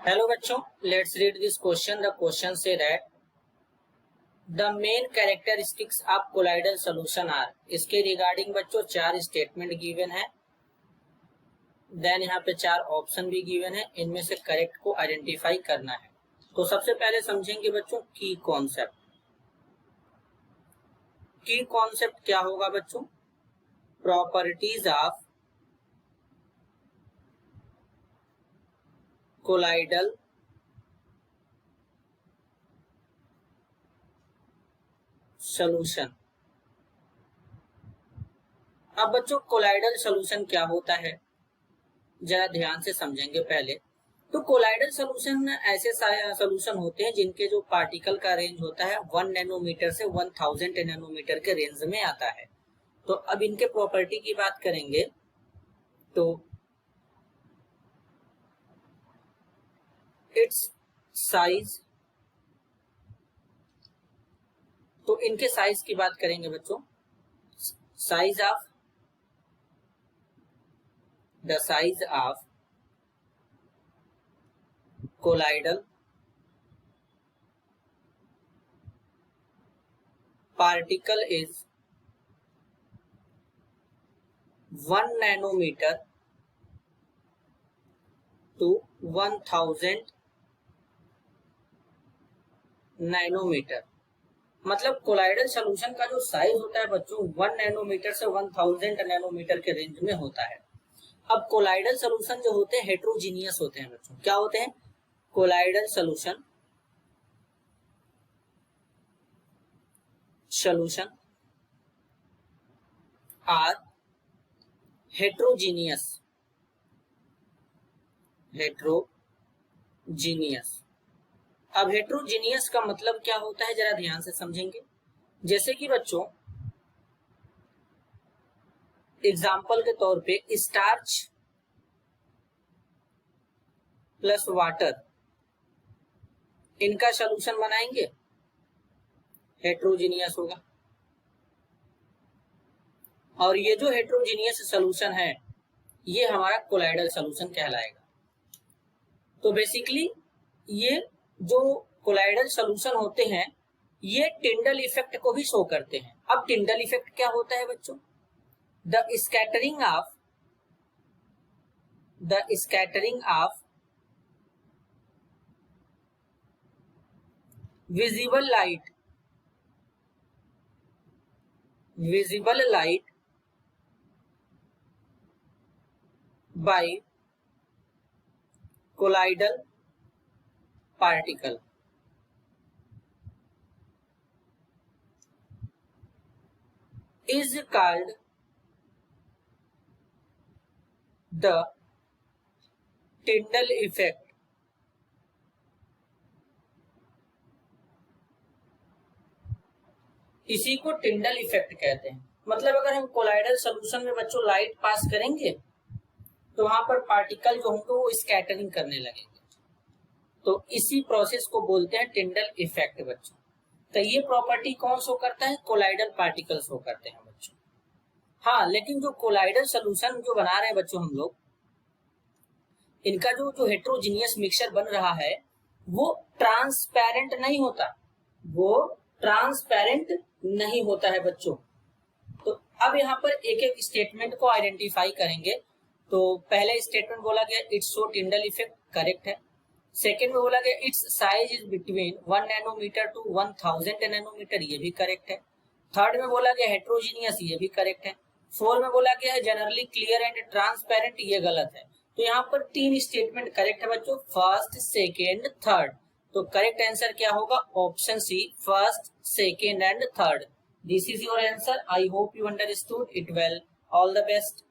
Hello बच्चों, let's read this question. The question say that the main characteristics of colloidal solution are. इसके regarding बच्चों 4 statement given है, then यहाँ पे 4 option भी गिवन है। इनमें से करेक्ट को आइडेंटिफाई करना है। तो सबसे पहले समझेंगे बच्चों की कॉन्सेप्ट। की कॉन्सेप्ट क्या होगा बच्चों? Properties of colloidal solution. अब बच्चों कोलाइडल सॉल्यूशन क्या होता है, जरा ध्यान से समझेंगे पहले। तो कोलाइडल सॉल्यूशन ऐसे सॉल्यूशन होते हैं जिनके जो पार्टिकल का रेंज होता है 1 नैनोमीटर से 1000 नैनोमीटर के रेंज में आता है। तो अब इनके प्रॉपर्टी की बात करेंगे तो इट्स साइज, तो इनके साइज की बात करेंगे बच्चों। Size of the size of colloidal particle is 1 nanometre to 1000 nanometre. मतलब कोलाइडल सॉल्यूशन का जो साइज होता है बच्चों 1 नैनोमीटर से 1000 नैनोमीटर के रेंज में होता है। अब कोलाइडल सॉल्यूशन जो होते हैं हेट्रोजीनियस होते हैं बच्चों। क्या होते हैं? Colloidal solution are heterogeneous. अब हेट्रोजीनियस का मतलब क्या होता है, जरा ध्यान से समझेंगे। जैसे कि बच्चों एग्जाम्पल के तौर पे स्टार्च प्लस वाटर, इनका सॉल्यूशन बनाएंगे, हेट्रोजीनियस होगा। और ये जो हेट्रोजीनियस सॉल्यूशन है ये हमारा कोलाइडल सॉल्यूशन कहलाएगा। तो बेसिकली ये जो कोलाइडल सॉल्यूशन होते हैं ये टिंडल इफेक्ट को भी शो करते हैं। अब टिंडल इफेक्ट क्या होता है बच्चों? The scattering of visible light by colloidal particle is called the Tyndall effect। इसी को टिंडल इफेक्ट कहते हैं। मतलब अगर हम कोलाइडल सॉल्यूशन में बच्चों लाइट पास करेंगे तो वहां पर पार्टिकल जो होंगे वो स्कैटरिंग करने लगेंगे। तो इसी प्रोसेस को बोलते हैं टिंडल इफेक्ट बच्चों। तो ये प्रॉपर्टी कौन शो करता है? कोलाइडल पार्टिकल शो करते हैं बच्चों। हाँ, लेकिन जो कोलाइडल सॉल्यूशन जो बना रहे हैं बच्चों हम लोग, इनका जो हेट्रोजीनियस मिक्सचर बन रहा है वो ट्रांसपेरेंट नहीं होता है बच्चों। तो अब यहाँ पर एक एक स्टेटमेंट को आइडेंटिफाई करेंगे। तो पहले स्टेटमेंट बोला गया it's show Tyndall effect, correct है। सेकेंड में बोला गया it's size is between 1 nanometre to 1000 nanometre, ये भी करेक्ट है। थर्ड में बोला गया हेट्रोजीनियस, ये भी करेक्ट है। फोर्थ में बोला गया है जनरली क्लियर एंड ट्रांसपेरेंट, ये गलत है। तो यहाँ पर 3 स्टेटमेंट करेक्ट है बच्चों, फर्स्ट, सेकेंड, थर्ड। तो करेक्ट आंसर क्या होगा? Option C, first, second and third. This is your answer. I hope you understood it well. All the best.